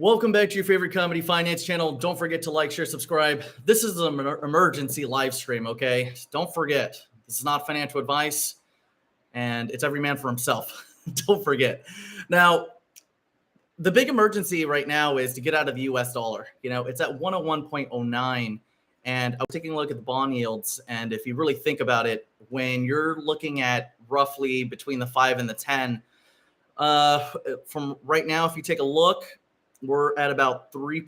Welcome back to your favorite comedy finance channel. Don't forget to like, share, subscribe. This is an emergency live stream, okay? Don't forget, this is not financial advice, and it's every man for himself. Don't forget. Now, the big emergency right now is to get out of the US dollar. You know, it's at 101.09, and I was taking a look at the bond yields, and if you really think about it, when you're looking at roughly between the 5 and the 10, from right now, if you take a look, we're at about 3,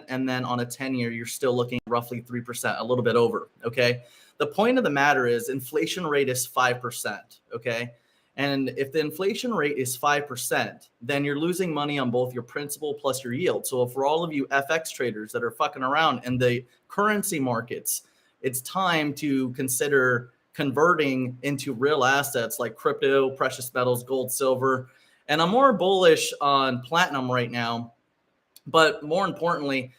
and then on a 10-year, you're still looking at roughly 3%, a little bit over, okay? The point of the matter is inflation rate is 5%, okay? And if the inflation rate is 5%, then you're losing money on both your principal plus your yield. So for all of you FX traders that are fucking around in the currency markets, it's time to consider converting into real assets like crypto, precious metals, gold, silver. And I'm more bullish on platinum right now. But more importantly,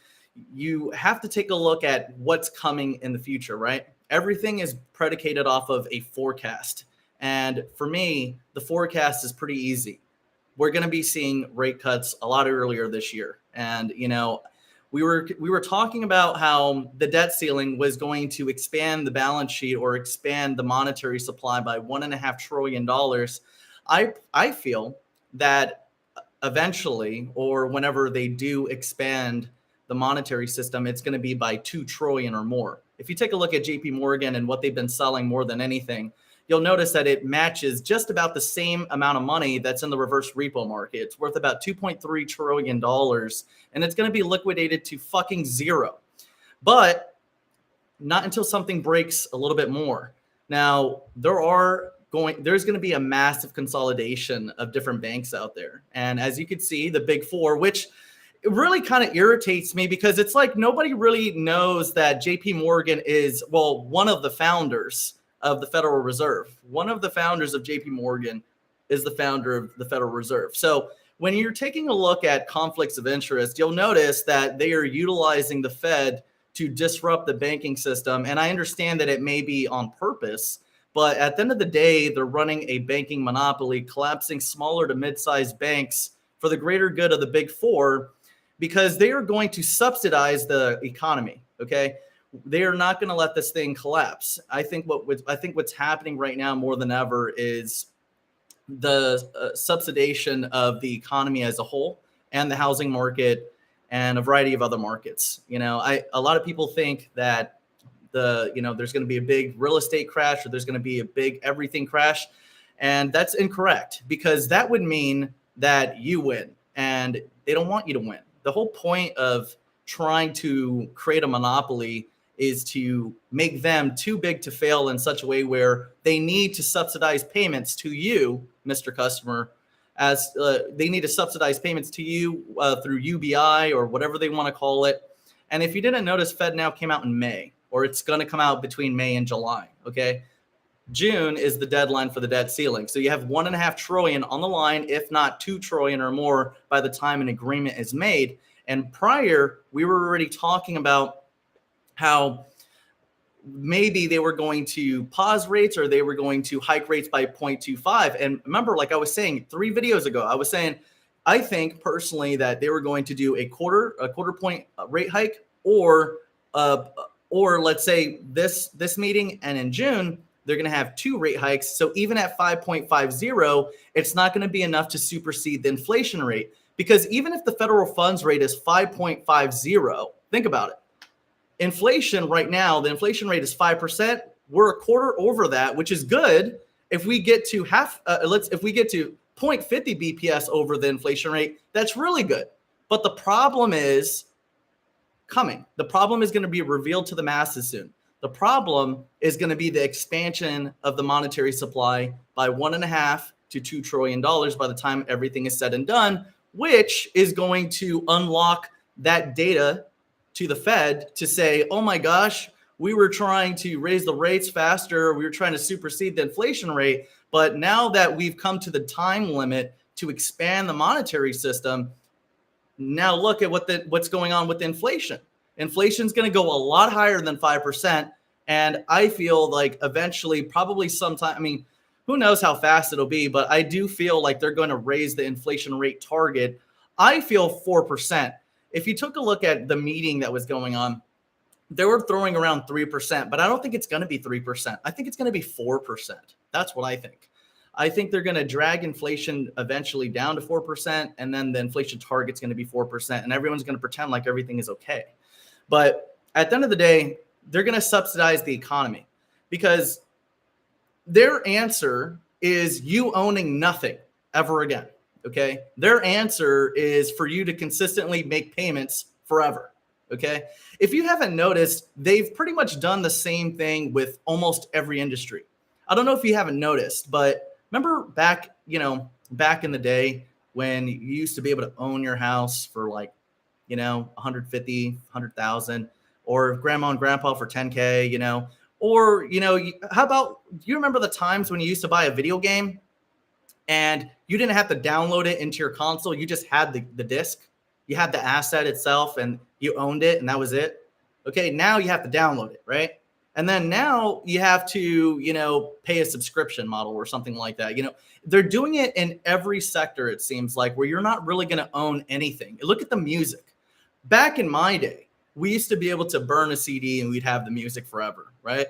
you have to take a look at what's coming in the future, right? Everything is predicated off of a forecast. And for me, the forecast is pretty easy. We're going to be seeing rate cuts a lot earlier this year. And, you know, we were talking about how the debt ceiling was going to expand the balance sheet or expand the monetary supply by $1.5 trillion. I feel that eventually, or whenever they do expand the monetary system, it's going to be by 2 trillion or more. If you take a look at JP Morgan and what they've been selling more than anything, you'll notice that it matches just about the same amount of money that's in the reverse repo market. It's worth about $2.3 trillion, and it's going to be liquidated to fucking zero. But not until something breaks a little bit more. Now, there's going to be a massive consolidation of different banks out there. And as you can see, the big four, which it really kind of irritates me because it's like nobody really knows that JP Morgan is, well, one of the founders of the Federal Reserve. One of the founders of JP Morgan is the founder of the Federal Reserve. So when you're taking a look at conflicts of interest, you'll notice that they are utilizing the Fed to disrupt the banking system. And I understand that it may be on purpose, but at the end of the day, they're running a banking monopoly, collapsing smaller to mid-sized banks for the greater good of the big four, because they are going to subsidize the economy. Okay, they are not going to let this thing collapse. I think what's happening right now more than ever is the subsidization of the economy as a whole and the housing market and a variety of other markets. You know, a lot of people think that there's going to be a big real estate crash or there's going to be a big everything crash. And that's incorrect, because that would mean that you win, and they don't want you to win. The whole point of trying to create a monopoly is to make them too big to fail in such a way where they need to subsidize payments to you, Mr. Customer, as they need to subsidize payments to you through UBI or whatever they want to call it. And if you didn't notice, FedNow came out in May, or it's going to come out between May and July, okay? June is the deadline for the debt ceiling. So you have $1.5 trillion on the line, if not 2 trillion or more by the time an agreement is made. And prior, we were already talking about how maybe they were going to pause rates or they were going to hike rates by 0.25. And remember, like I was saying 3 videos ago, I was saying, I think personally that they were going to do a quarter point rate hike, or let's say this meeting, and in June, they're going to have 2 rate hikes. So even at 5.50, it's not going to be enough to supersede the inflation rate. Because even if the federal funds rate is 5.50, think about it. Inflation right now, the inflation rate is 5%. We're a quarter over that, which is good. If we get to if we get to 0.50 BPS over the inflation rate, that's really good. But the problem is coming. The problem is going to be revealed to the masses soon. The problem is going to be the expansion of the monetary supply by $1.5 to $2 trillion by the time everything is said and done, which is going to unlock that data to the Fed to say, oh my gosh, we were trying to raise the rates faster. We were trying to supersede the inflation rate. But now that we've come to the time limit to expand the monetary system, now look at what's going on with inflation. Inflation is going to go a lot higher than 5%. And I feel like eventually, probably sometime, I mean, who knows how fast it'll be, but I do feel like they're going to raise the inflation rate target I feel 4%. If you took a look at the meeting that was going on, they were throwing around 3%, but I don't think it's going to be 3%. I think it's going to be 4%. That's what I think. I think they're going to drag inflation eventually down to 4%, and then the inflation target's going to be 4%, and everyone's going to pretend like everything is okay. But at the end of the day, they're going to subsidize the economy because their answer is you owning nothing ever again, okay? Their answer is for you to consistently make payments forever, okay? If you haven't noticed, they've pretty much done the same thing with almost every industry. I don't know if you haven't noticed, but remember back in the day when you used to be able to own your house for like, 150, 100,000, or grandma and grandpa for 10K, or, how about, do you remember the times when you used to buy a video game and you didn't have to download it into your console? You just had the disc, you had the asset itself and you owned it and that was it. Okay. Now you have to download it, right? And then now you have to, pay a subscription model or something like that. They're doing it in every sector, it seems like, where you're not really going to own anything. Look at the music. Back in my day, we used to be able to burn a CD and we'd have the music forever, right?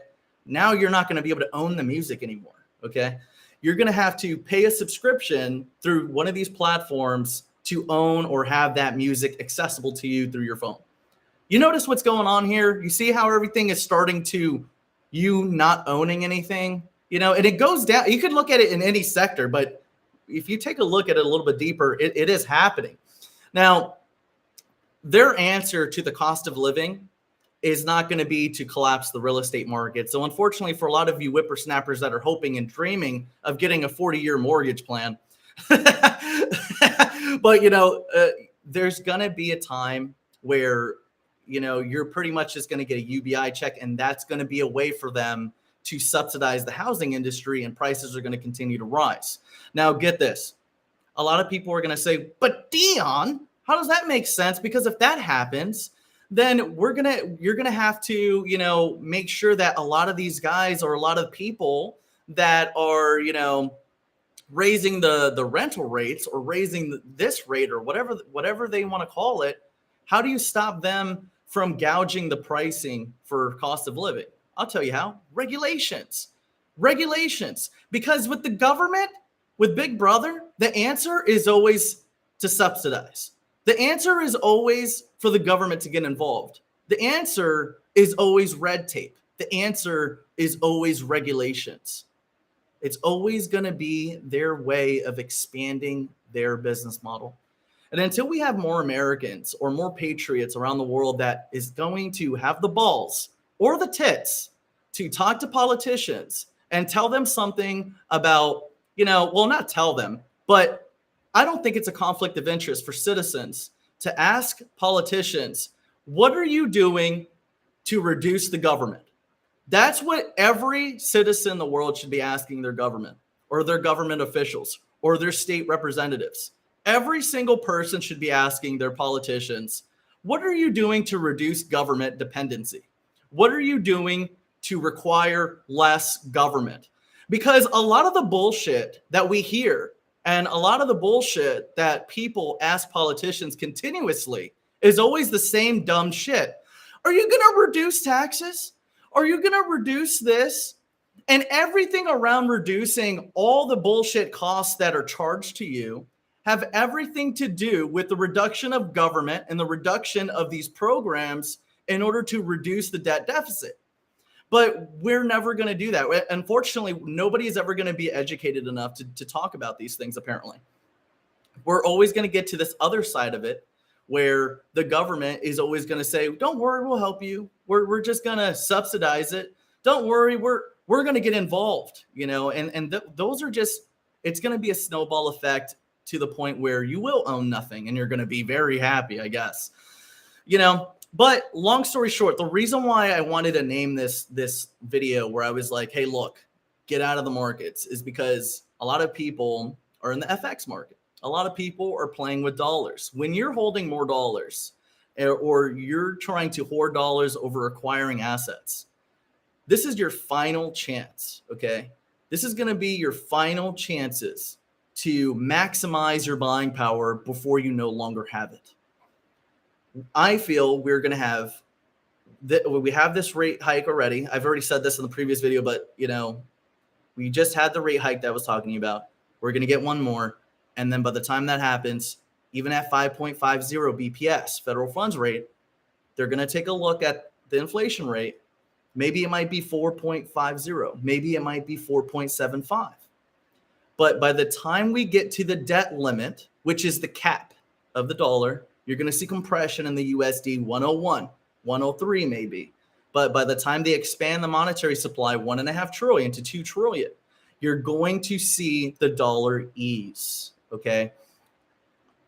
Now you're not going to be able to own the music anymore, okay? You're going to have to pay a subscription through one of these platforms to own or have that music accessible to you through your phone. You notice what's going on here? You see how everything is starting to you not owning anything, and it goes down. You could look at it in any sector, but if you take a look at it a little bit deeper, it is happening. Now, their answer to the cost of living is not going to be to collapse the real estate market. So unfortunately, for a lot of you whippersnappers that are hoping and dreaming of getting a 40-year mortgage plan, but, there's going to be a time where you're pretty much just going to get a UBI check, and that's going to be a way for them to subsidize the housing industry, and prices are going to continue to rise. Now, get this. A lot of people are going to say, but Dion, how does that make sense? Because if that happens, then you're going to have to, make sure that a lot of these guys or a lot of people that are, raising the rental rates or raising this rate or whatever they want to call it, how do you stop them from gouging the pricing for cost of living? I'll tell you how. Regulations. Because with the government, with Big Brother, the answer is always to subsidize. The answer is always for the government to get involved. The answer is always red tape. The answer is always regulations. It's always going to be their way of expanding their business model. And until we have more Americans or more patriots around the world that is going to have the balls or the tits to talk to politicians and tell them something about, not tell them, but I don't think it's a conflict of interest for citizens to ask politicians, what are you doing to reduce the government? That's what every citizen in the world should be asking their government or their government officials or their state representatives. Every single person should be asking their politicians, what are you doing to reduce government dependency? What are you doing to require less government? Because a lot of the bullshit that we hear and a lot of the bullshit that people ask politicians continuously is always the same dumb shit. Are you going to reduce taxes? Are you going to reduce this? And everything around reducing all the bullshit costs that are charged to you have everything to do with the reduction of government and the reduction of these programs in order to reduce the debt deficit. But we're never going to do that. Unfortunately, nobody is ever going to be educated enough to talk about these things, apparently. We're always going to get to this other side of it where the government is always going to say, don't worry, we'll help you. We're just going to subsidize it. Don't worry, we're going to get involved, those are just, it's going to be a snowball effect to the point where you will own nothing and you're going to be very happy, I guess. But long story short, the reason why I wanted to name this video where I was like, hey, look, get out of the markets is because a lot of people are in the FX market. A lot of people are playing with dollars. When you're holding more dollars or you're trying to hoard dollars over acquiring assets, this is your final chance, okay? This is going to be your final chances to maximize your buying power before you no longer have it. I feel we're going to have we have this rate hike already. I've already said this in the previous video, but we just had the rate hike that I was talking about. We're going to get one more. And then by the time that happens, even at 5.50 BPS, federal funds rate, they're going to take a look at the inflation rate. Maybe it might be 4.50. Maybe it might be 4.75. But by the time we get to the debt limit, which is the cap of the dollar, you're going to see compression in the USD 101, 103 maybe. But by the time they expand the monetary supply 1.5 trillion to 2 trillion, you're going to see the dollar ease. Okay.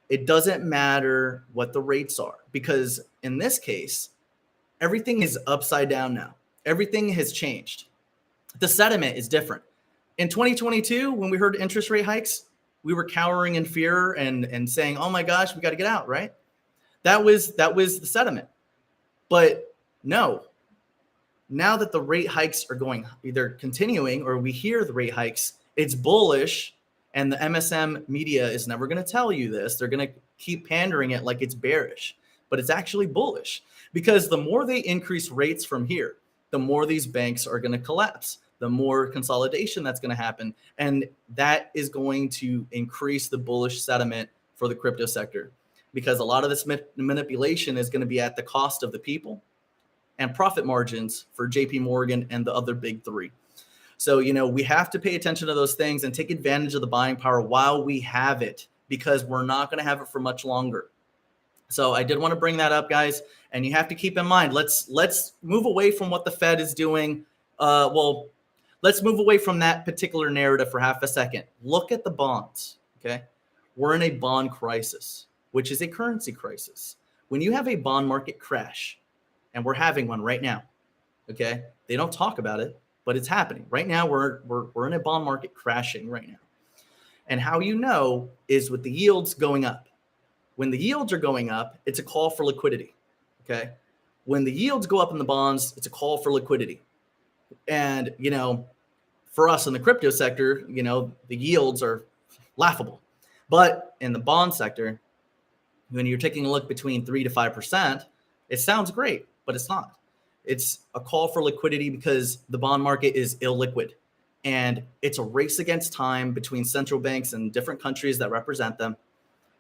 It doesn't matter what the rates are, because in this case, everything is upside down now. Everything has changed. The sentiment is different. In 2022, when we heard interest rate hikes, we were cowering in fear and saying, oh my gosh, we got to get out, right? That was the sentiment. But no, now that the rate hikes are going either continuing or we hear the rate hikes, it's bullish. And the MSM media is never going to tell you this. They're going to keep pandering it like it's bearish, but it's actually bullish, because the more they increase rates from here, the more these banks are going to collapse, the more consolidation that's going to happen. And that is going to increase the bullish sentiment for the crypto sector, because a lot of this manipulation is going to be at the cost of the people and profit margins for JP Morgan and the other big three. So, we have to pay attention to those things and take advantage of the buying power while we have it, because we're not going to have it for much longer. So I did want to bring that up, guys. And you have to keep in mind, let's move away from what the Fed is doing. Let's move away from that particular narrative for half a second. Look at the bonds, okay? We're in a bond crisis, which is a currency crisis. When you have a bond market crash, and we're having one right now, okay? They don't talk about it, but it's happening. Right now, we're in a bond market crashing right now. And how is with the yields going up. When the yields are going up, it's a call for liquidity, okay? When the yields go up in the bonds, it's a call for liquidity. And, for us in the crypto sector, the yields are laughable. But in the bond sector, when you're taking a look between 3 to 5%, it sounds great, but it's not. It's a call for liquidity because the bond market is illiquid. And it's a race against time between central banks and different countries that represent them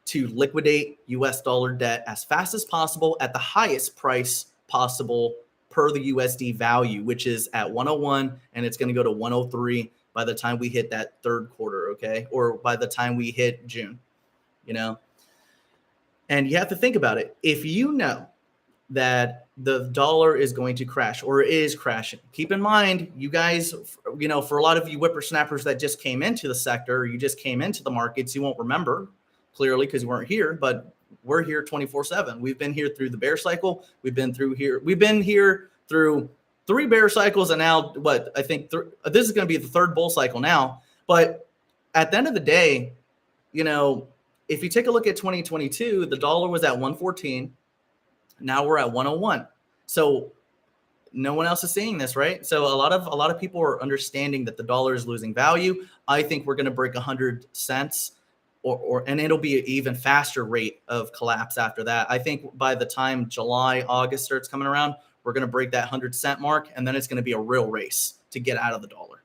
to liquidate US dollar debt as fast as possible at the highest price possible per the USD value, which is at 101, and it's going to go to 103 by the time we hit that third quarter, okay? Or by the time we hit June, And you have to think about it. If you know that the dollar is going to crash or is crashing, keep in mind, you guys, for a lot of you whippersnappers that just came into the sector, you just came into the markets, you won't remember clearly because you weren't here, but we're here 24/7. We've been here through the bear cycle. We've been here through 3 bear cycles. And now I think this is going to be the 3rd bull cycle now. But at the end of the day, if you take a look at 2022, the dollar was at 114. Now we're at 101. So no one else is seeing this, right? So a lot of people are understanding that the dollar is losing value. I think we're going to break 100 cents. And it'll be an even faster rate of collapse after that. I think by the time July, August starts coming around, we're going to break that 100-cent mark, and then it's going to be a real race to get out of the dollar.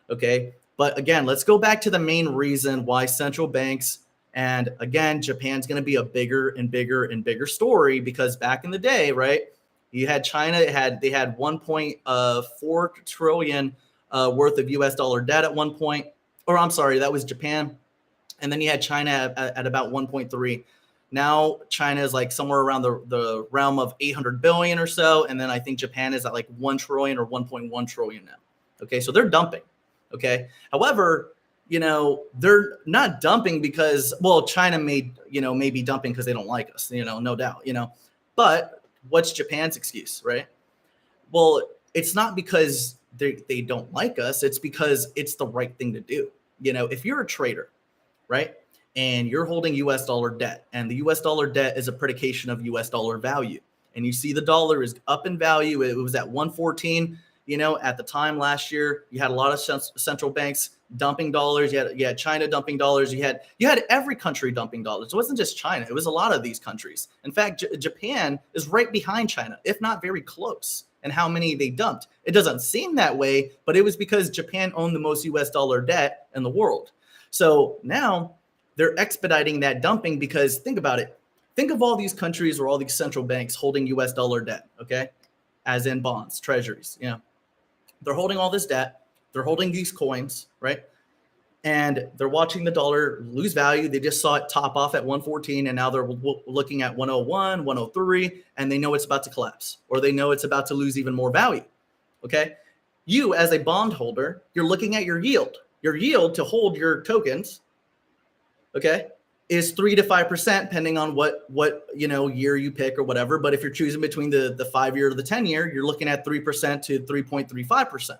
Okay. But again, let's go back to the main reason why central banks, and again, Japan's going to be a bigger and bigger and bigger story, because back in the day, right, you had China, they had 1.4 trillion worth of US dollar debt at one point, or I'm sorry, that was Japan. And then you had China at about 1.3. Now China is like somewhere around the realm of 800 billion or so. And then I think Japan is at like 1 trillion or 1.1 trillion now. Okay, so they're dumping. Okay. However, they're not dumping because, China may be dumping because they don't like us, no doubt, But what's Japan's excuse, right? Well, it's not because they don't like us. It's because it's the right thing to do. If you're a trader, right, and you're holding US dollar debt, and the US dollar debt is a predication of US dollar value, and you see the dollar is up in value. It was at 114, at the time last year. You had a lot of central banks dumping dollars. You had China dumping dollars. You had every country dumping dollars. It wasn't just China. It was a lot of these countries. In fact, Japan is right behind China, if not very close, and how many they dumped. It doesn't seem that way, but it was because Japan owned the most US dollar debt in the world. So now they're expediting that dumping because think about it. Think of all these countries or all these central banks holding US dollar debt, okay? As in bonds, treasuries, you know. They're holding all this debt. They're holding these coins, right? And they're watching the dollar lose value. They just saw it top off at 114, and now they're looking at 101, 103, and they know it's about to collapse, or they know it's about to lose even more value, okay? You, as a bondholder, you're looking at your yield. Your yield to hold your tokens, okay, is 3 to 5%, depending on what year you pick or whatever. But if you're choosing between the 5-year or the 10-year, you're looking at 3% to 3.35%.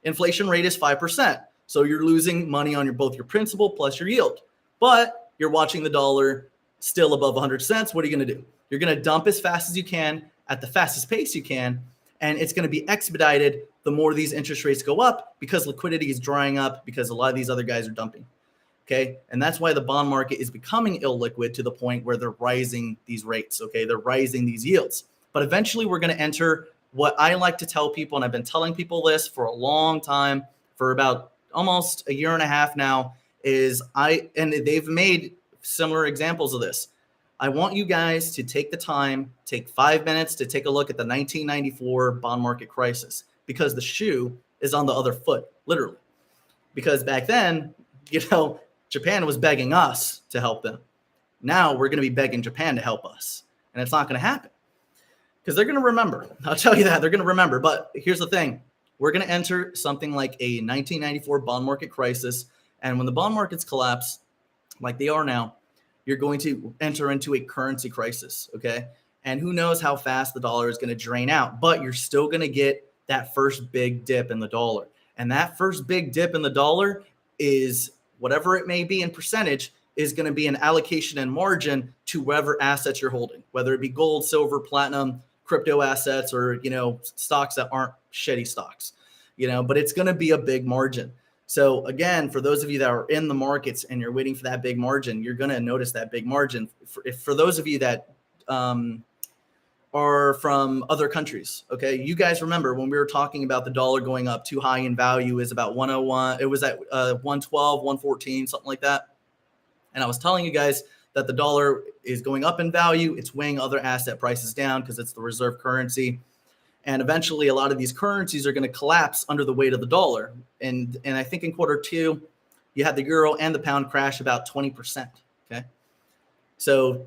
Inflation rate is 5%. So you're losing money on both your principal plus your yield. But you're watching the dollar still above 100 cents. What are you going to do? You're going to dump as fast as you can at the fastest pace you can. And it's going to be expedited the more these interest rates go up because liquidity is drying up because a lot of these other guys are dumping. Okay. And that's why the bond market is becoming illiquid to the point where they're rising these rates. Okay. They're rising these yields. But eventually we're going to enter what I like to tell people, and I've been telling people this for a long time, for about almost a year and a half now, and they've made similar examples of this. I want you guys to take the time, take 5 minutes to take a look at the 1994 bond market crisis, because the shoe is on the other foot, literally. Because back then, Japan was begging us to help them. Now we're going to be begging Japan to help us, and it's not going to happen because they're going to remember. I'll tell you that they're going to remember. But here's the thing. We're going to enter something like a 1994 bond market crisis. And when the bond markets collapse, like they are now, you're going to enter into a currency crisis, okay? And who knows how fast the dollar is going to drain out, but you're still going to get that first big dip in the dollar. And that first big dip in the dollar is, whatever it may be in percentage, is going to be an allocation and margin to whatever assets you're holding, whether it be gold, silver, platinum, crypto assets, or, stocks that aren't shitty stocks, but it's going to be a big margin. So again, for those of you that are in the markets and you're waiting for that big margin, you're going to notice that big margin. For those of you that are from other countries, okay, you guys remember when we were talking about the dollar going up too high in value is about 101. It was at 112, 114, something like that. And I was telling you guys that the dollar is going up in value. It's weighing other asset prices down because it's the reserve currency. And eventually a lot of these currencies are going to collapse under the weight of the dollar. And I think in Q2, you had the euro and the pound crash about 20%. Okay. So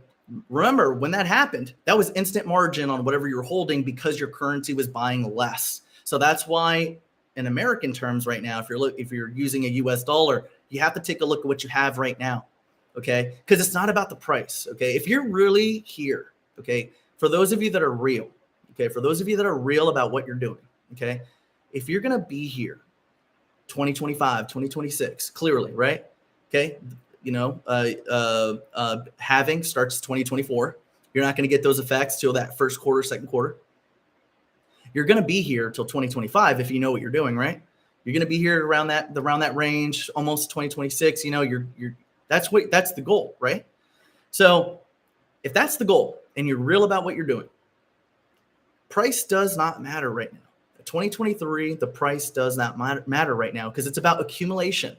remember when that happened, that was instant margin on whatever you're holding because your currency was buying less. So that's why in American terms right now, if you're using a US dollar, you have to take a look at what you have right now. Okay. Because it's not about the price. Okay. If you're really here, okay, for those of you that are real, okay, for those of you that are real about what you're doing, okay, if you're going to be here 2025, 2026, clearly, right? Okay. Halving starts 2024. You're not going to get those effects till that first quarter, second quarter. You're going to be here till 2025 if you know what you're doing, right? You're going to be here around that range, almost 2026. That's the goal, right? So if that's the goal and you're real about what you're doing, price does not matter right now. 2023, the price does not matter right now because it's about accumulation.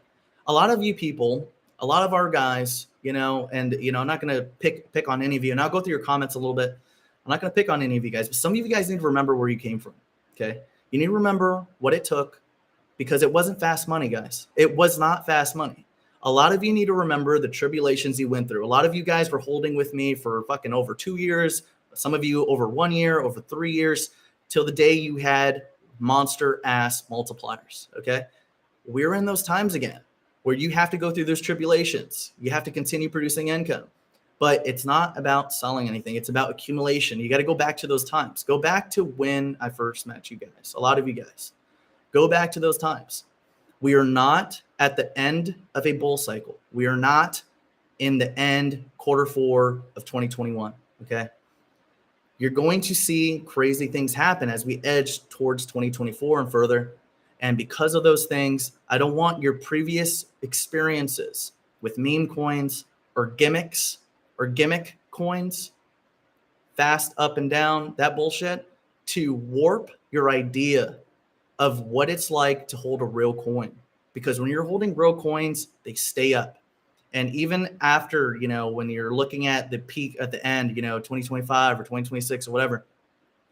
A lot of you people, a lot of our guys, and I'm not going to pick on any of you, and I'll go through your comments a little bit. I'm not going to pick on any of you guys, but some of you guys need to remember where you came from, okay? You need to remember what it took because it wasn't fast money, guys. It was not fast money. A lot of you need to remember the tribulations you went through. A lot of you guys were holding with me for fucking over 2 years. Some of you over 1 year, over 3 years, till the day you had monster ass multipliers. Okay. We're in those times again where you have to go through those tribulations. You have to continue producing income, but it's not about selling anything. It's about accumulation. You got to go back to those times. Go back to when I first met you guys. A lot of you guys go back to those times. We are not at the end of a bull cycle. We are not in the end Q4 of 2021. Okay. You're going to see crazy things happen as we edge towards 2024 and further. And because of those things, I don't want your previous experiences with meme coins or gimmicks or gimmick coins, fast up and down, that bullshit, to warp your idea of what it's like to hold a real coin. Because when you're holding real coins, they stay up. And even after, when you're looking at the peak at the end, 2025 or 2026 or whatever,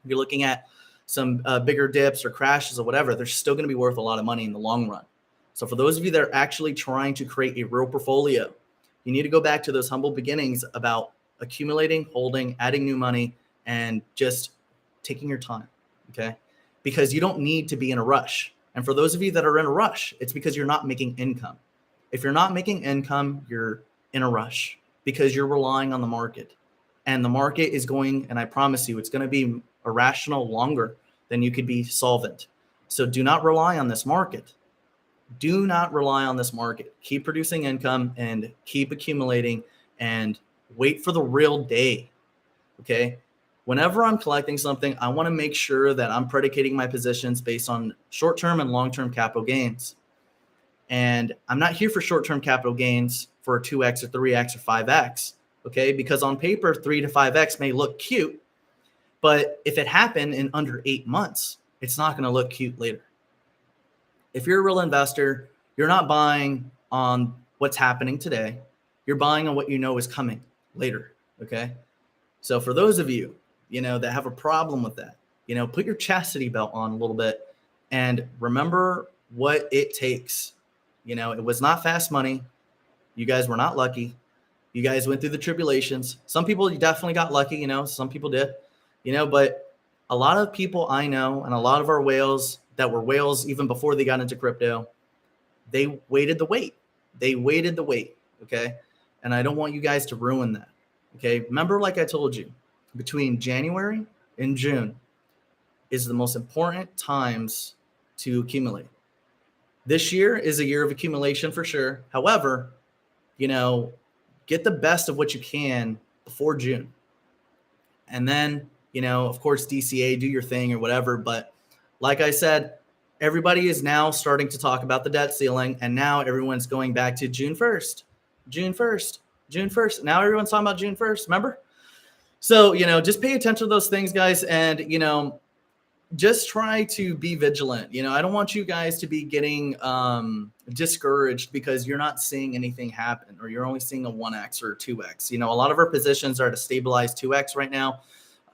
you're looking at some bigger dips or crashes or whatever, they're still going to be worth a lot of money in the long run. So for those of you that are actually trying to create a real portfolio, you need to go back to those humble beginnings about accumulating, holding, adding new money, and just taking your time, okay? Because you don't need to be in a rush. And for those of you that are in a rush, it's because you're not making income. If you're not making income, you're in a rush because you're relying on the market. And the market is going, and I promise you, it's going to be irrational longer than you could be solvent. So do not rely on this market. Do not rely on this market. Keep producing income and keep accumulating and wait for the real day, okay? Whenever I'm collecting something, I want to make sure that I'm predicating my positions based on short-term and long-term capital gains. And I'm not here for short-term capital gains for 2x or 3x or 5x, okay? Because on paper, 3 to 5x may look cute, but if it happened in under 8 months, it's not going to look cute later. If you're a real investor, you're not buying on what's happening today. You're buying on what you know is coming later, okay? So for those of you, that have a problem with that, put your chastity belt on a little bit and remember what it takes. It was not fast money. You guys were not lucky. You guys went through the tribulations. Some people definitely got lucky, some people did, but a lot of people I know and a lot of our whales that were whales even before they got into crypto, they waited the wait. They waited the wait, okay? And I don't want you guys to ruin that, okay? Remember, like I told you, between January and June is the most important times to accumulate. This year is a year of accumulation for sure. However, get the best of what you can before June. And then, of course, DCA, do your thing or whatever. But like I said, everybody is now starting to talk about the debt ceiling. And now everyone's going back to June 1st, June 1st, June 1st. Now everyone's talking about June 1st, remember? So, just pay attention to those things, guys. And, just try to be vigilant. I don't want you guys to be getting discouraged because you're not seeing anything happen or you're only seeing a 1x or a 2x. A lot of our positions are at a stabilized 2x right now.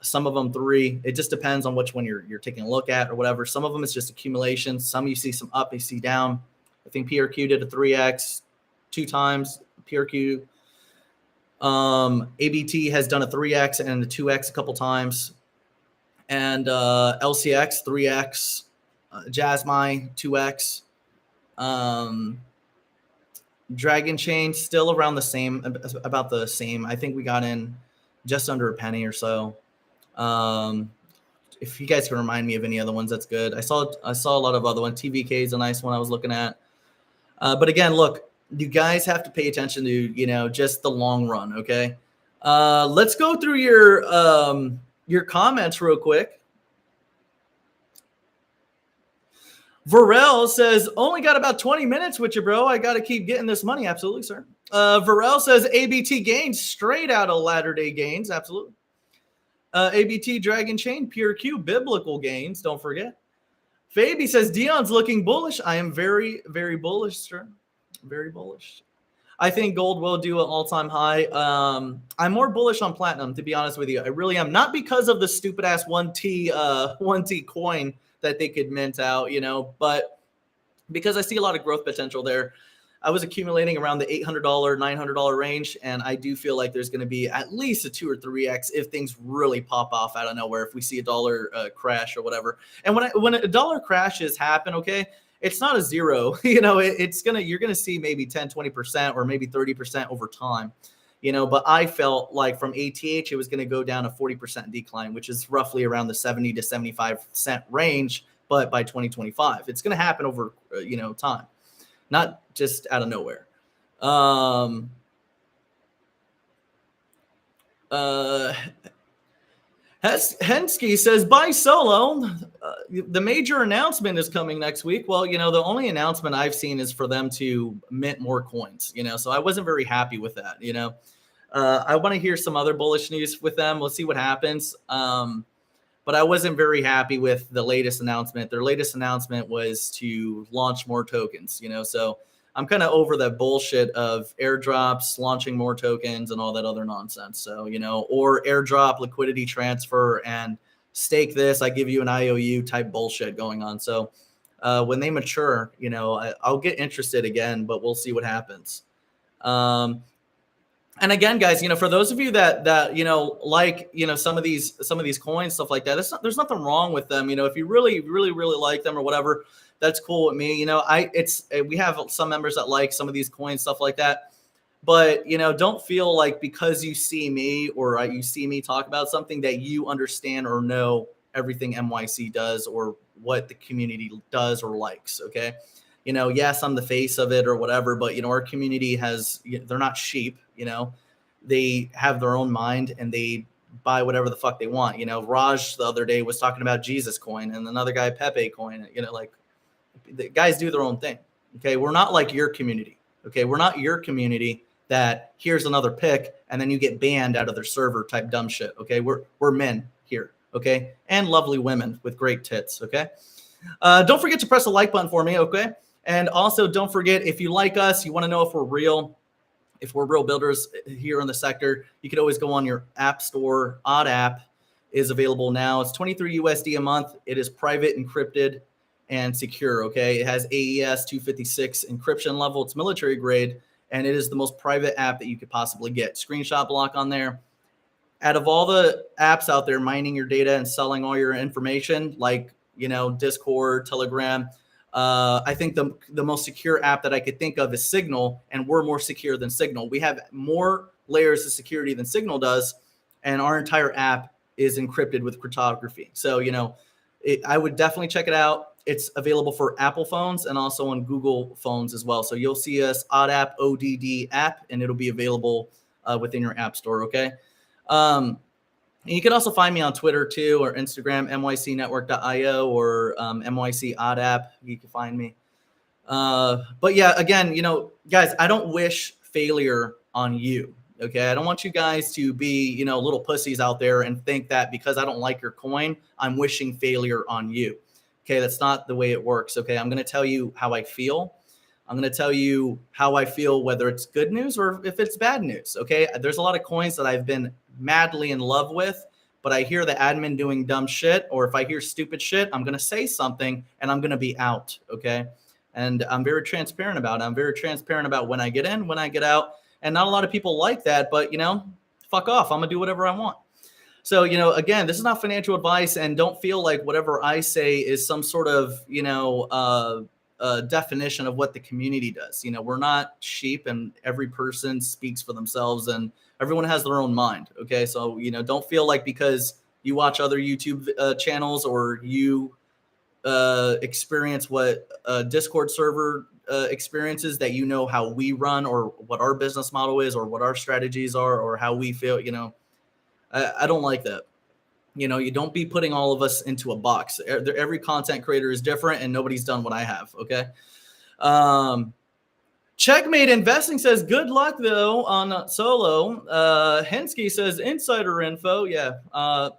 Some of them 3. It just depends on which one you're taking a look at or whatever. Some of them is just accumulation. Some you see some up, you see down. I think PRQ did a 3x 2 times. PRQ. ABT has done a 3x and a 2x a couple times. And LCX 3x, Jasmine 2x, Dragon Chain still around the same, about the same. I think we got in just under a penny or so. If you guys can remind me of any other ones, that's good. I saw a lot of other ones. TVK is a nice one I was looking at. But again, look, you guys have to pay attention to just the long run. Okay, let's go through your comments real quick. Varel says, only got about 20 minutes with you, bro. I got to keep getting this money. Absolutely, sir. Varel says, ABT gains straight out of latter-day gains. Absolutely. ABT Dragon Chain, Pure Q, biblical gains. Don't forget. Fabi says, Dion's looking bullish. I am very, very bullish, sir. Very bullish. I think gold will do an all-time high. I'm more bullish on platinum, to be honest with you. I really am. Not because of the stupid-ass 1T coin that they could mint out, but because I see a lot of growth potential there. I was accumulating around the $800, $900 range, and I do feel like there's going to be at least a 2 or 3x if things really pop off out of nowhere, if we see a dollar crash or whatever. And when a dollar crashes happen, okay, it's not a zero. You're going to see maybe 10, 20% or maybe 30% over time. But I felt like from ATH, it was going to go down a 40% decline, which is roughly around the 70 to 75 cent range. But by 2025, it's going to happen over, time, not just out of nowhere. Hensky says, buy solo. The major announcement is coming next week. Well, the only announcement I've seen is for them to mint more coins, so I wasn't very happy with that. I want to hear some other bullish news with them. We'll see what happens. But I wasn't very happy with the latest announcement. Their latest announcement was to launch more tokens, so I'm kind of over that bullshit of airdrops, launching more tokens and all that other nonsense. So, or airdrop liquidity transfer and stake this, I give you an IOU type bullshit going on. So when they mature, I'll get interested again, but we'll see what happens. And again, guys, for those of you that like some of these coins, stuff like that, there's nothing wrong with them. If you really like them or whatever, that's cool with me. We have some members that like some of these coins, stuff like that. But don't feel like because you see me or you see me talk about something that you understand or know everything MYC does or what the community does or likes. Okay. Yes, I'm the face of it or whatever, but our community they're not sheep, they have their own mind and they buy whatever the fuck they want. Raj the other day was talking about Jesus coin and another guy, Pepe coin, like the guys do their own thing. Okay. We're not like your community. Okay. We're not your community that here's another pick and then you get banned out of their server type dumb shit. Okay. We're men here. Okay. And lovely women with great tits. Okay. Don't forget to press the like button for me. Okay. And also don't forget, if you like us, you want to know if we're real builders here in the sector, you could always go on your app store. Odd app is available now. It's 23 USD a month. It is private, encrypted, and secure. Okay. It has AES 256 encryption level. It's military grade, and it is the most private app that you could possibly get. Screenshot block on there. Out of all the apps out there mining your data and selling all your information, like, Discord, Telegram, I think the most secure app that I could think of is Signal, and we're more secure than Signal. We have more layers of security than Signal does, and our entire app is encrypted with cryptography. So, I would definitely check it out. It's available for Apple phones and also on Google phones as well. So you'll see us Odd App, ODD app, and it'll be available within your app store. Okay. And you can also find me on Twitter too, or Instagram, MYCNetwork.io or MYC Odd App. You can find me. But yeah, again, guys, I don't wish failure on you. Okay. I don't want you guys to be, little pussies out there and think that because I don't like your coin, I'm wishing failure on you. Okay. That's not the way it works. Okay. I'm going to tell you how I feel. I'm going to tell you how I feel, whether it's good news or if it's bad news. Okay. There's a lot of coins that I've been madly in love with, but I hear the admin doing dumb shit, or if I hear stupid shit, I'm going to say something and I'm going to be out. Okay. And I'm very transparent about it. I'm very transparent about when I get in, when I get out. And not a lot of people like that, but fuck off. I'm going to do whatever I want. So, again, this is not financial advice, and don't feel like whatever I say is some sort of, definition of what the community does. We're not sheep, and every person speaks for themselves and everyone has their own mind. Okay. So, don't feel like because you watch other YouTube channels or you experience what a Discord server experiences that how we run or what our business model is or what our strategies are or how we feel. I don't like that. You don't be putting all of us into a box. Every content creator is different and nobody's done what I have. Okay. Checkmate Investing says, good luck though on solo. Hensky says insider info. Yeah. I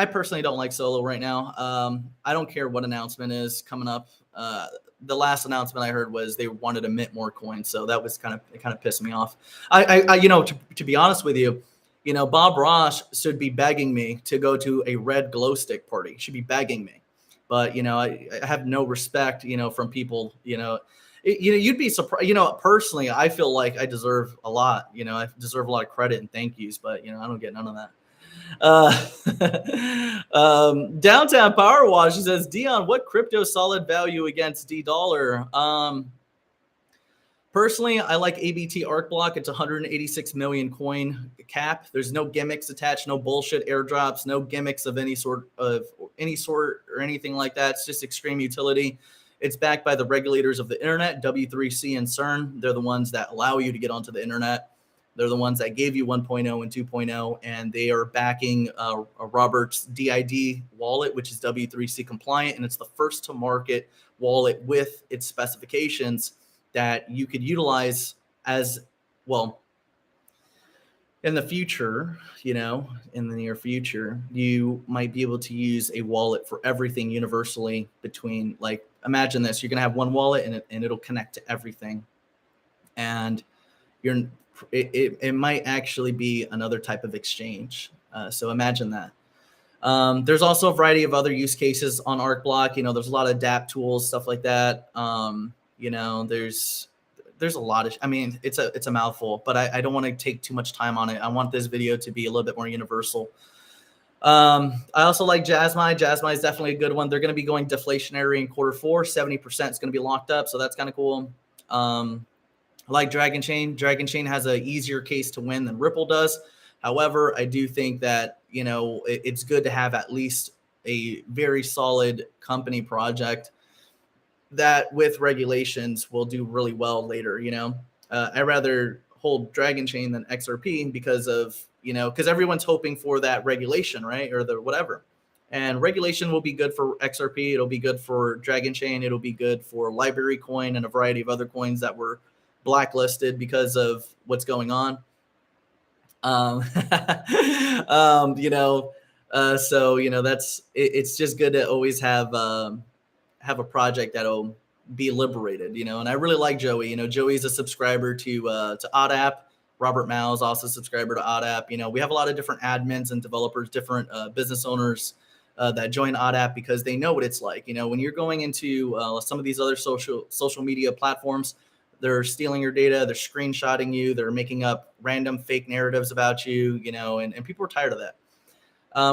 personally don't like solo right now. I don't care what announcement is coming up. The last announcement I heard was they wanted to mint more coins. So that was kind of pissed me off. To be honest with you, Bob Ross should be begging me to go to a red glow stick party. Should be begging me. But, I have no respect, from people, you'd be surprised, personally, I feel like I deserve a lot, I deserve a lot of credit and thank yous, but, I don't get none of that. Downtown Power Wash, she says, Dion, what crypto solid value against $? Personally, I like ABT Arc Block. It's 186 million coin cap. There's no gimmicks attached, no bullshit airdrops, no gimmicks of any sort or anything like that. It's just extreme utility. It's backed by the regulators of the internet, W3C and CERN. They're the ones that allow you to get onto the internet. They're the ones that gave you 1.0 and 2.0, and they are backing a Robert's DID wallet, which is W3C compliant, and it's the first to market wallet with its specifications that you could utilize as well. In the future, you know, in the near future, you might be able to use a wallet for everything universally between, like, imagine this, you're going to have one wallet and it'll connect to everything. And it might actually be another type of exchange. So imagine that. There's also a variety of other use cases on ArcBlock. You know, there's a lot of DApp tools, stuff like that. You know, there's a lot of, I mean, it's a mouthful, but I don't want to take too much time on it. I want this video to be a little bit more universal. I also like Jasmine. Jasmine is definitely a good one. They're going to be going deflationary in quarter 4. 70% is going to be locked up. So that's kind of cool. I like Dragon Chain. Dragon Chain has an easier case to win than Ripple does. However, I do think that, you know, it's good to have at least a very solid company project that with regulations will do really well later. You know, I'd rather hold Dragon Chain than XRP because of, you know, because everyone's hoping for that regulation, right? Or the whatever. And regulation will be good for XRP. It'll be good for Dragon Chain. It'll be good for Library Coin and a variety of other coins that were blacklisted because of what's going on. You know, so, you know, it's just good to always have a project that'll be liberated, you know. And I really like Joey. You know, Joey's a subscriber to OddApp. Robert Mao is also a subscriber to OddApp. You know, we have a lot of different admins and developers, different business owners that join OddApp because they know what it's like. You know, when you're going into some of these other social media platforms, they're stealing your data, they're screenshotting you, they're making up random fake narratives about you, you know, and people are tired of that.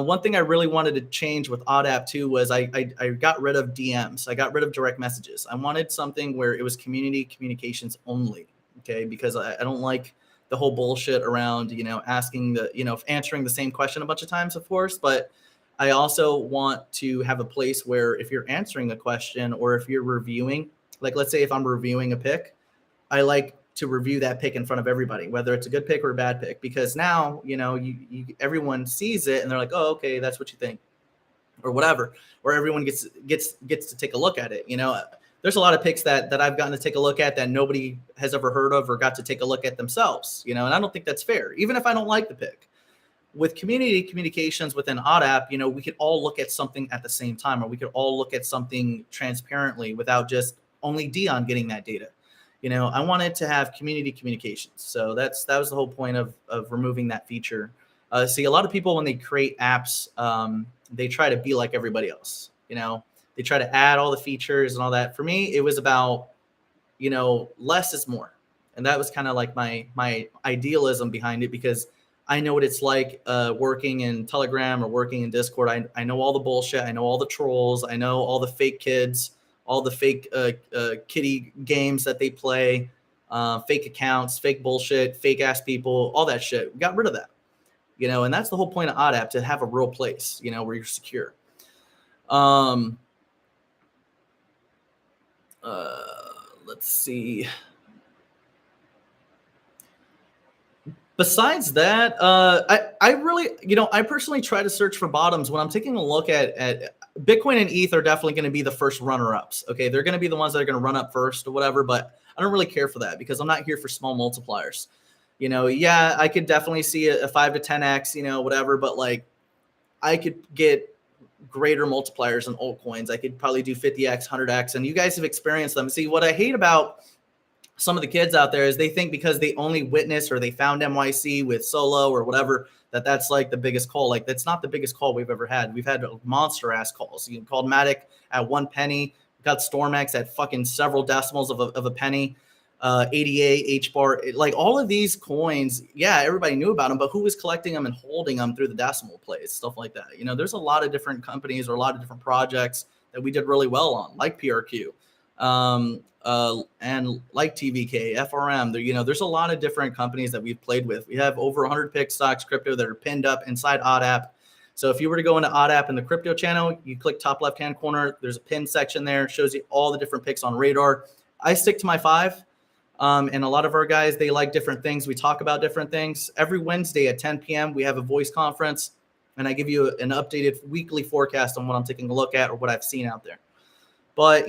One thing I really wanted to change with OddApp too was I got rid of DMs. I got rid of direct messages. I wanted something where it was community communications only, okay? Because I don't like the whole bullshit around, you know, asking the, you know, answering the same question a bunch of times, of course, but I also want to have a place where if you're answering a question or if you're reviewing, like let's say if I'm reviewing a pick, I like to review that pick in front of everybody, whether it's a good pick or a bad pick, because now, you know, everyone sees it and they're like, oh, okay, that's what you think, or whatever, or everyone gets to take a look at it. You know, there's a lot of picks that I've gotten to take a look at that nobody has ever heard of or got to take a look at themselves, you know, and I don't think that's fair, even if I don't like the pick. With community communications within OddApp, you know, we could all look at something at the same time, or we could all look at something transparently without just only Dion getting that data. You know, I wanted to have community communications. So that was the whole point of removing that feature. See, a lot of people, when they create apps, they try to be like everybody else. You know, they try to add all the features and all that. For me, it was about, you know, less is more. And that was kind of like my idealism behind it, because I know what it's like working in Telegram or working in Discord. I know all the bullshit. I know all the trolls. I know all the fake kids, all the fake kitty games that they play, fake accounts, fake bullshit, fake ass people, all that shit. We got rid of that, you know, and that's the whole point of OddApp, to have a real place, you know, where you're secure. Let's see. Besides that, I really, you know, I personally try to search for bottoms when I'm taking a look at Bitcoin and ETH are definitely going to be the first runner-ups. Okay, they're going to be the ones that are going to run up first or whatever, but I don't really care for that because I'm not here for small multipliers. You know, yeah, I could definitely see a 5 to 10x, you know, whatever, but like I could get greater multipliers in altcoins. I could probably do 50x, 100x, and you guys have experienced them. See, what I hate about some of the kids out there is they think because they only witnessed or they found MYC with Solo or whatever, that's like the biggest call. Like, that's not the biggest call we've ever had. We've had monster ass calls. You called Matic at 1 penny, got StormX at fucking several decimals of a penny, ADA, HBAR, like all of these coins. Yeah, everybody knew about them, but who was collecting them and holding them through the decimal plays, stuff like that. You know, there's a lot of different companies or a lot of different projects that we did really well on, like PRQ. And like TVK, FRM, there, you know, there's a lot of different companies that we've played with. We have over 100 pick stocks, crypto, that are pinned up inside OddApp. So if you were to go into OddApp in the crypto channel, you click top left-hand corner, there's a pin section there. It shows you all the different picks on Radar. I stick to my 5. And a lot of our guys, they like different things. We talk about different things. Every Wednesday at 10 p.m., we have a voice conference, and I give you an updated weekly forecast on what I'm taking a look at or what I've seen out there. But,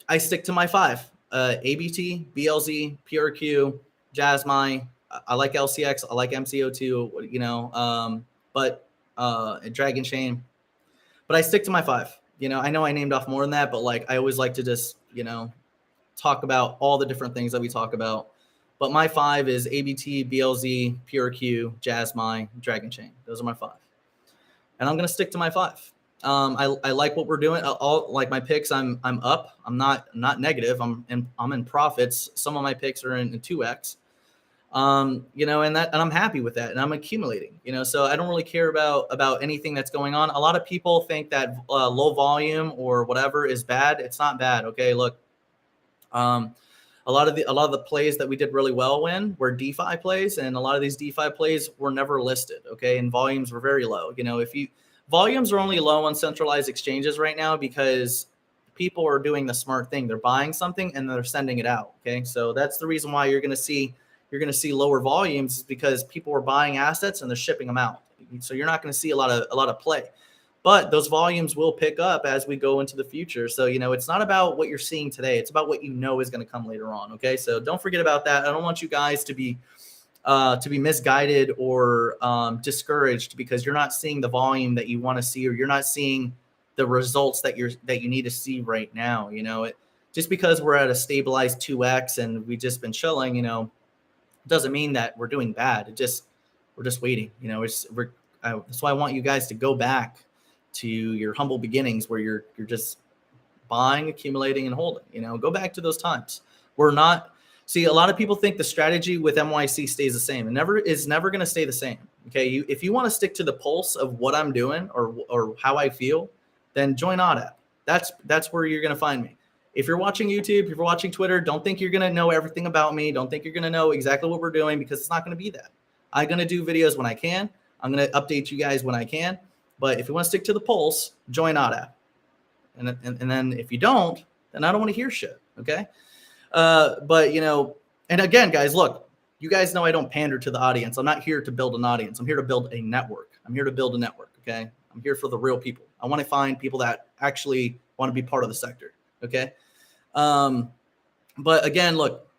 I stick to my 5, ABT, BLZ, PRQ, JASMI. I like LCX. I like MCO2, but Dragon Chain. But I stick to my 5. I know I named off more than that, but like I always like to just, talk about all the different things that we talk about. But my 5 is ABT, BLZ, PRQ, JASMI, Dragon Chain. Those are my 5. And I'm going to stick to my 5. I like what we're doing. All like my picks, I'm up. I'm not negative. I'm in profits. Some of my picks are in 2x. And I'm happy with that, and I'm accumulating. So I don't really care about anything that's going on. A lot of people think that low volume or whatever is bad. It's not bad. Okay, look, a lot of the plays that we did really well in were DeFi plays, and a lot of these DeFi plays were never listed. Okay, and volumes were very low. Volumes are only low on centralized exchanges right now because people are doing the smart thing. They're buying something and they're sending it out. Okay, so that's the reason why you're going to see lower volumes, is because people are buying assets and they're shipping them out. So you're not going to see a lot of play, but those volumes will pick up as we go into the future. So it's not about what you're seeing today; it's about what is going to come later on. Okay, so don't forget about that. I don't want you guys to be misguided or discouraged because you're not seeing the volume that you want to see, or you're not seeing the results that you need to see right now. Just because we're at a stabilized 2x and we've just been chilling, doesn't mean that we're doing bad. We're just waiting. That's why I want you guys to go back to your humble beginnings where you're just buying, accumulating, and holding. Go back to those times. See, a lot of people think the strategy with MYC stays the same. It's never going to stay the same. Okay, if you want to stick to the pulse of what I'm doing or how I feel, then join ODAP. That's where you're going to find me. If you're watching YouTube, if you're watching Twitter, don't think you're going to know everything about me. Don't think you're going to know exactly what we're doing, because it's not going to be that. I'm going to do videos when I can. I'm going to update you guys when I can. But if you want to stick to the pulse, join ODAP. And then if you don't, then I don't want to hear shit. Okay. But and again, guys, look, you guys know I don't pander to the audience. I'm not here to build an audience. I'm here to build a network. I'm here to build a network. Okay. I'm here for the real people. I want to find people that actually want to be part of the sector. Okay. But again, look,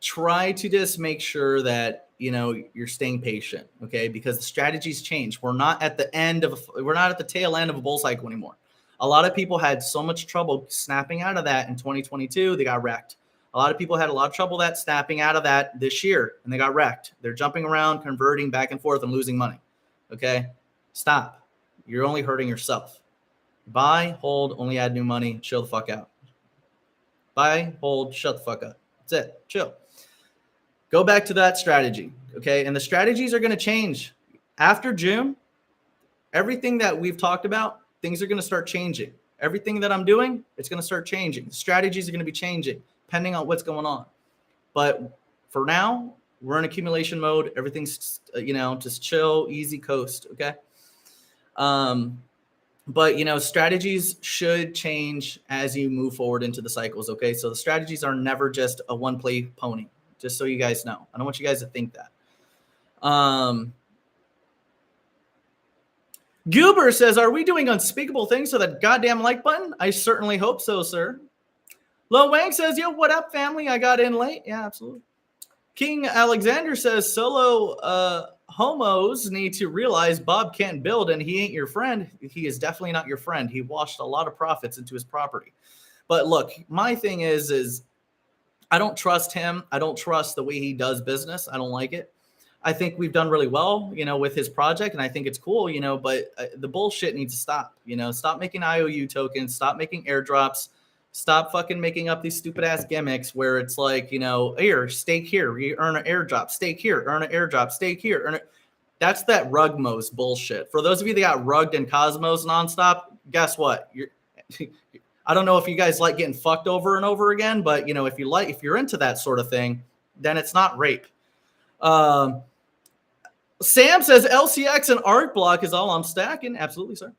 try to just make sure that, you're staying patient. Okay. Because the strategies change. We're not at the tail end of a bull cycle anymore. A lot of people had so much trouble snapping out of that in 2022. They got wrecked. A lot of people had a lot of trouble snapping out of that this year, and they got wrecked. They're jumping around, converting back and forth, and losing money. Okay? Stop. You're only hurting yourself. Buy, hold, only add new money. Chill the fuck out. Buy, hold, shut the fuck up. That's it. Chill. Go back to that strategy. Okay? And the strategies are going to change. After June, everything that we've talked about, things are going to start changing. Everything that I'm doing, it's going to start changing. Strategies are going to be changing depending on what's going on. But for now, we're in accumulation mode. Everything's, just chill, easy coast. Okay. But, strategies should change as you move forward into the cycles. Okay. So the strategies are never just a one play pony, just so you guys know. I don't want you guys to think that. Goober says, are we doing unspeakable things to that goddamn like button? I certainly hope so, sir. Lo Wang says, yo, what up, family? I got in late. Yeah, absolutely. King Alexander says, solo homos need to realize Bob can't build and he ain't your friend. He is definitely not your friend. He washed a lot of profits into his property. But look, my thing is I don't trust him. I don't trust the way he does business. I don't like it. I think we've done really well, with his project, and I think it's cool, but the bullshit needs to stop, stop making IOU tokens, stop making airdrops, stop fucking making up these stupid ass gimmicks where it's like, here, stake here, you earn an airdrop, stake here, earn an airdrop, stake here, earn it. That's that Rugmos bullshit. For those of you that got rugged in Cosmos nonstop, guess what? I don't know if you guys like getting fucked over and over again, but if you're into that sort of thing, then it's not rape. Sam says LCX and Art Block is all I'm stacking. Absolutely, sir.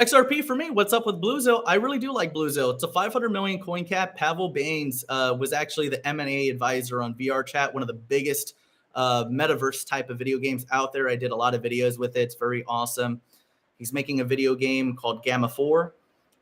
XRP for me, what's up with Bluezo? I really do like Bluezo. It's a 500 million coin cap. Pavel Baines was actually the M&A advisor on VR Chat, one of the biggest metaverse type of video games out there. I did a lot of videos with it. It's very awesome. He's making a video game called Gamma 4,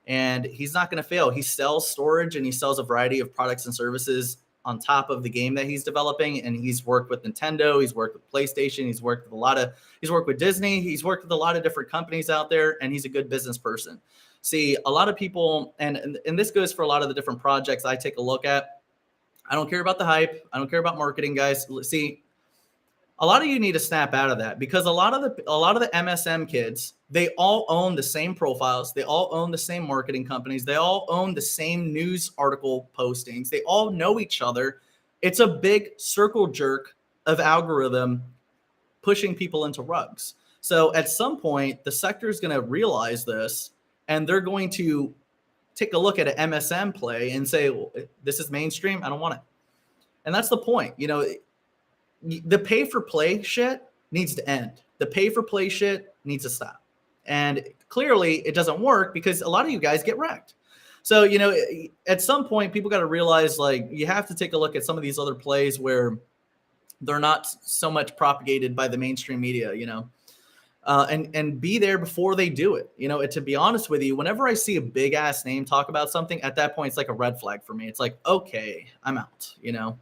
and he's not going to fail. He sells storage and he sells a variety of products and services on top of the game that he's developing. And he's worked with Nintendo, he's worked with PlayStation, he's worked with Disney, he's worked with a lot of different companies out there, and he's a good business person. See, a lot of people, and this goes for a lot of the different projects I take a look at. I don't care about the hype. I don't care about marketing, guys. See, a lot of you need to snap out of that, because a lot of the MSM kids, they all own the same profiles. They all own the same marketing companies. They all own the same news article postings. They all know each other. It's a big circle jerk of algorithm pushing people into rugs. So at some point, the sector is going to realize this, and they're going to take a look at an MSM play and say, well, this is mainstream. I don't want it. And that's the point. You know, the pay for play shit needs to end. The pay for play shit needs to stop. And clearly it doesn't work because a lot of you guys get wrecked. So, you know, at some point people got to realize, like, you have to take a look at some of these other plays where they're not so much propagated by the mainstream media, you know, and be there before they do it. You know, to be honest with you, whenever I see a big ass name talk about something, at that point, it's like a red flag for me. It's like, okay, I'm out, you know.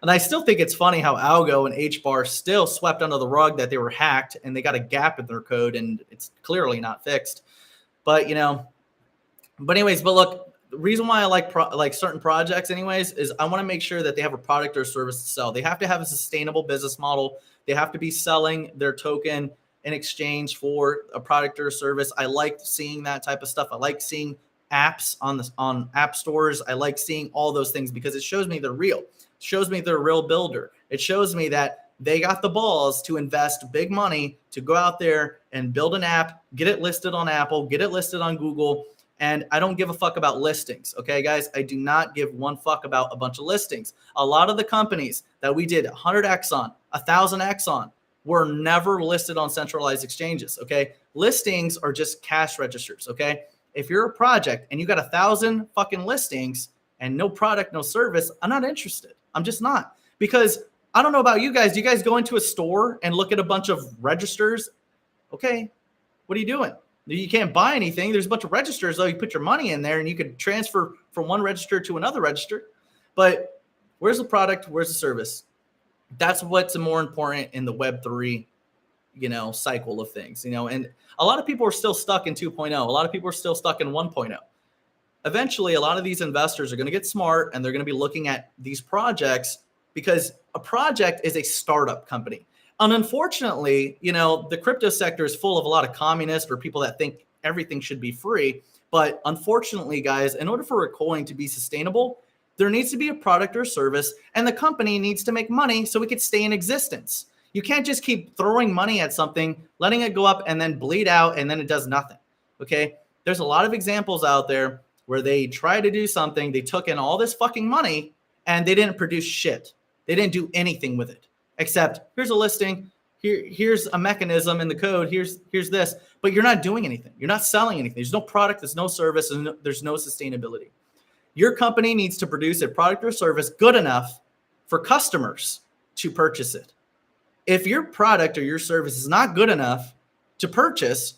And I still think it's funny how Algo and HBAR still swept under the rug that they were hacked and they got a gap in their code, and it's clearly not fixed. But, you know, but look, the reason why I like certain projects anyways is I want to make sure that they have a product or service to sell. They have to have a sustainable business model. They have to be selling their token in exchange for a product or a service. I like seeing that type of stuff. I like seeing apps on app stores. I like seeing all those things because it shows me they're real. Shows me they're a real builder. It shows me that they got the balls to invest big money to go out there and build an app, get it listed on Apple, get it listed on Google. And I don't give a fuck about listings. Okay, guys, I do not give one fuck about a bunch of listings. A lot of the companies that we did 100x on, 1000x on, were never listed on centralized exchanges. Okay, listings are just cash registers. Okay, if you're a project and you got 1,000 fucking listings and no product, no service, I'm not interested. I'm just not, because I don't know about you guys. Do you guys go into a store and look at a bunch of registers? Okay, what are you doing? You can't buy anything. There's a bunch of registers, though. You put your money in there and you could transfer from one register to another register. But where's the product? Where's the service? That's what's more important in the Web3, you know, cycle of things, you know. And a lot of people are still stuck in 2.0. A lot of people are still stuck in 1.0. Eventually, a lot of these investors are going to get smart and they're going to be looking at these projects, because a project is a startup company. And unfortunately, you know, the crypto sector is full of a lot of communists or people that think everything should be free. But unfortunately, guys, in order for a coin to be sustainable, there needs to be a product or service, and the company needs to make money so it could stay in existence. You can't just keep throwing money at something, letting it go up and then bleed out, and then it does nothing. Okay? There's a lot of examples out there where they try to do something, they took in all this fucking money, and they didn't produce shit. They didn't do anything with it, except here's a listing, here's a mechanism in the code, here's this, but you're not doing anything. You're not selling anything. There's no product, there's no service, and there's no sustainability. Your company needs to produce a product or service good enough for customers to purchase it. If your product or your service is not good enough to purchase,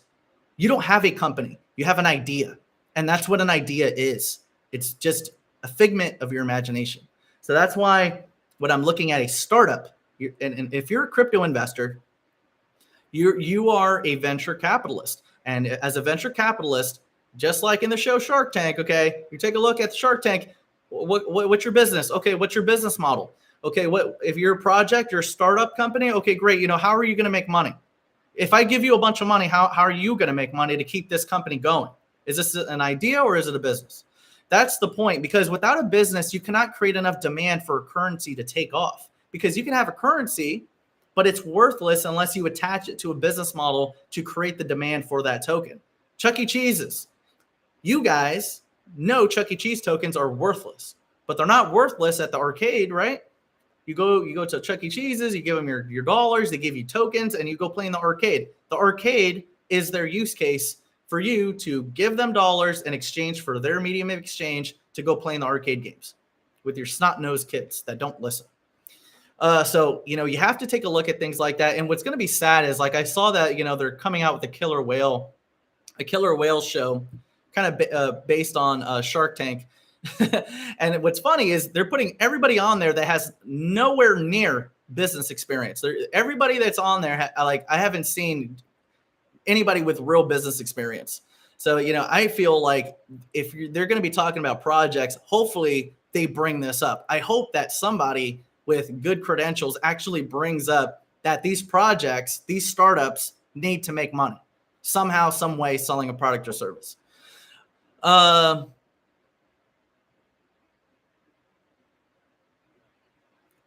you don't have a company. You have an idea. And that's what an idea is. It's just a figment of your imagination. So that's why when I'm looking at a startup, and if you're a crypto investor, you are a venture capitalist. And as a venture capitalist, just like in the show Shark Tank, okay, you take a look at the Shark Tank. What's your business? Okay, what's your business model? Okay, what if you're a project, you're a startup company? Okay, great. You know, how are you going to make money? If I give you a bunch of money, how are you going to make money to keep this company going? Is this an idea or is it a business? That's the point, because without a business, you cannot create enough demand for a currency to take off, because you can have a currency, but it's worthless unless you attach it to a business model to create the demand for that token. Chuck E. Cheese's. You guys know Chuck E. Cheese tokens are worthless, but they're not worthless at the arcade, right? You go to Chuck E. Cheese's, you give them your dollars, they give you tokens, and you go play in the arcade. The arcade is their use case for you to give them dollars in exchange for their medium of exchange to go play in the arcade games with your snot-nosed kids that don't listen. So, you have to take a look at things like that. And what's going to be sad is, like, I saw that, they're coming out with a killer whale show kind of based on Shark Tank. And what's funny is they're putting everybody on there that has nowhere near business experience. Everybody that's on there, I haven't seen anybody with real business experience. So, I feel like if they're going to be talking about projects, hopefully they bring this up. I hope that somebody with good credentials actually brings up that these projects, these startups need to make money somehow, some way, selling a product or service.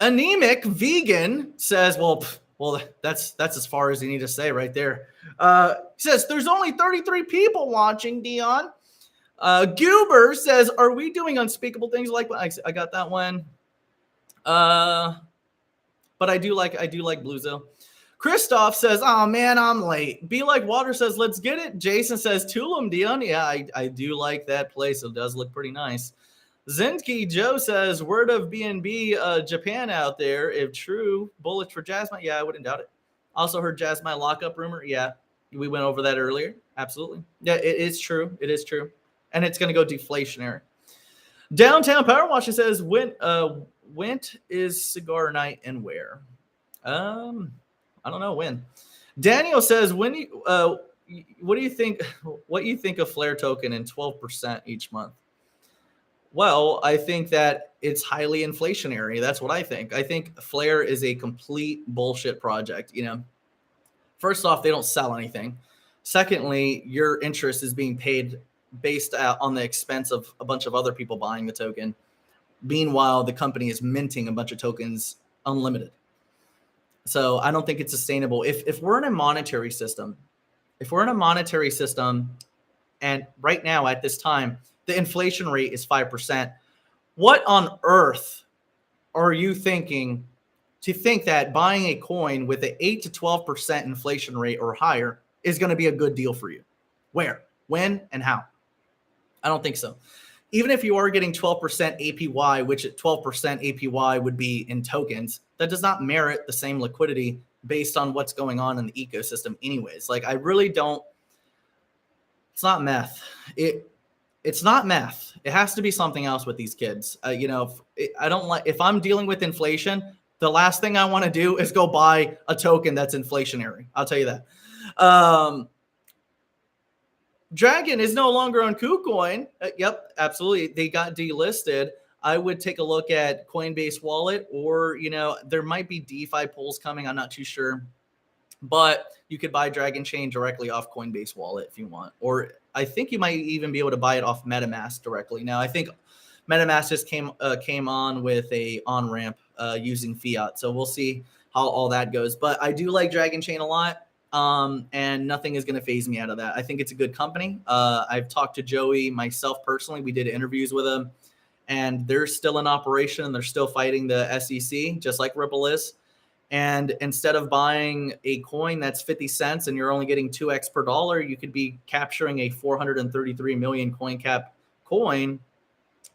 Anemic Vegan says, well, that's as far as you need to say right there. He says, there's only 33 people watching, Dion. Goober says, are we doing unspeakable things? Like, I got that one. But I do like Bluezo. Christoph says, oh man, I'm late. Be Like Water says, let's get it. Jason says, Tulum, Dion. Yeah, I do like that place. It does look pretty nice. Zenki Joe says, word of BNB Japan out there. If true, bullets for Jasmine. Yeah, I wouldn't doubt it. Also heard Jasmine lockup rumor. Yeah, we went over that earlier. Absolutely. Yeah, it is true. It is true. And it's going to go deflationary. Downtown Power Washing says, when is cigar night and where? I don't know when. Daniel says, what do you think of Flare token in 12% each month? Well, I think that it's highly inflationary. That's what I think. I think Flare is a complete bullshit project. First off, they don't sell anything. Secondly, your interest is being paid based on the expense of a bunch of other people buying the token. Meanwhile, the company is minting a bunch of tokens unlimited. So I don't think it's sustainable. If we're in a monetary system, and right now at this time, the inflation rate is 5%. What on earth are you thinking to think that buying a coin with an 8 to 12% inflation rate or higher is going to be a good deal for you? Where, when, and how? I don't think so. Even if you are getting 12% APY, which at 12% APY would be in tokens, that does not merit the same liquidity based on what's going on in the ecosystem anyways. Like, I really don't, it's not meth. It's not meth. It has to be something else with these kids. If I'm dealing with inflation, the last thing I want to do is go buy a token that's inflationary. I'll tell you that. Dragon is no longer on KuCoin. Yep, absolutely. They got delisted. I would take a look at Coinbase Wallet, or, there might be DeFi pools coming. I'm not too sure. But you could buy Dragon Chain directly off Coinbase Wallet if you want. Or I think you might even be able to buy it off MetaMask directly. Now, I think MetaMask just came on with a on-ramp using fiat. So we'll see how all that goes. But I do like Dragon Chain a lot. And nothing is going to phase me out of that. I think it's a good company. I've talked to Joey myself personally. We did interviews with him, and they're still in operation, and they're still fighting the SEC, just like Ripple is. And instead of buying a coin that's 50 cents and you're only getting 2x per dollar, you could be capturing a 433 million coin cap coin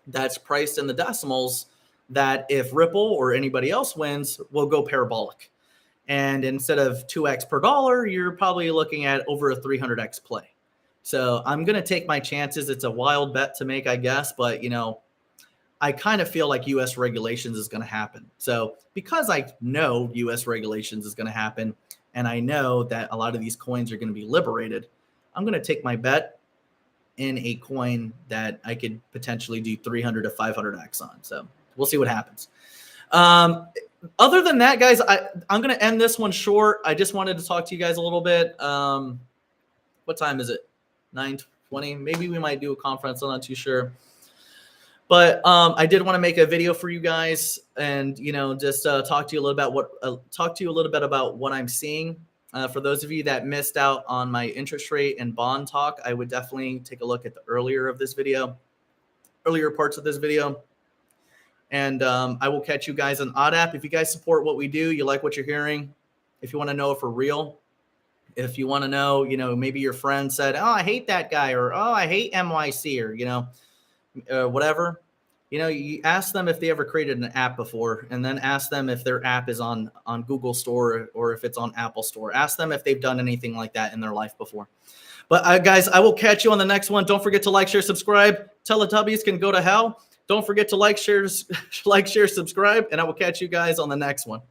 that's priced in the decimals, that if Ripple or anybody else wins, will go parabolic. And instead of 2x per dollar, you're probably looking at over a 300x play. So I'm going to take my chances. It's a wild bet to make, I guess. But, I kind of feel like U.S. regulations is going to happen. So because I know U.S. regulations is going to happen, and I know that a lot of these coins are going to be liberated, I'm going to take my bet in a coin that I could potentially do 300 to 500x on. So we'll see what happens. Other than that, guys, I'm going to end this one short. I just wanted to talk to you guys a little bit. What time is it? 9:20. Maybe we might do a conference. I'm not too sure. But I did want to make a video for you guys, and just talk to you a little bit about what I'm seeing. For those of you that missed out on my interest rate and bond talk, I would definitely take a look at the earlier parts of this video. And I will catch you guys on OddApp. If you guys support what we do, you like what you're hearing, if you want to know if we're real, If you want to know, maybe your friend said, oh, I hate that guy, or, oh, I hate MYC, or, whatever, you ask them if they ever created an app before, and then ask them if their app is on Google Store or if it's on Apple Store. Ask them if they've done anything like that in their life before. But guys, I will catch you on the next one. Don't forget to like, share, subscribe. Teletubbies can go to hell. Don't forget to like, share, subscribe, and I will catch you guys on the next one.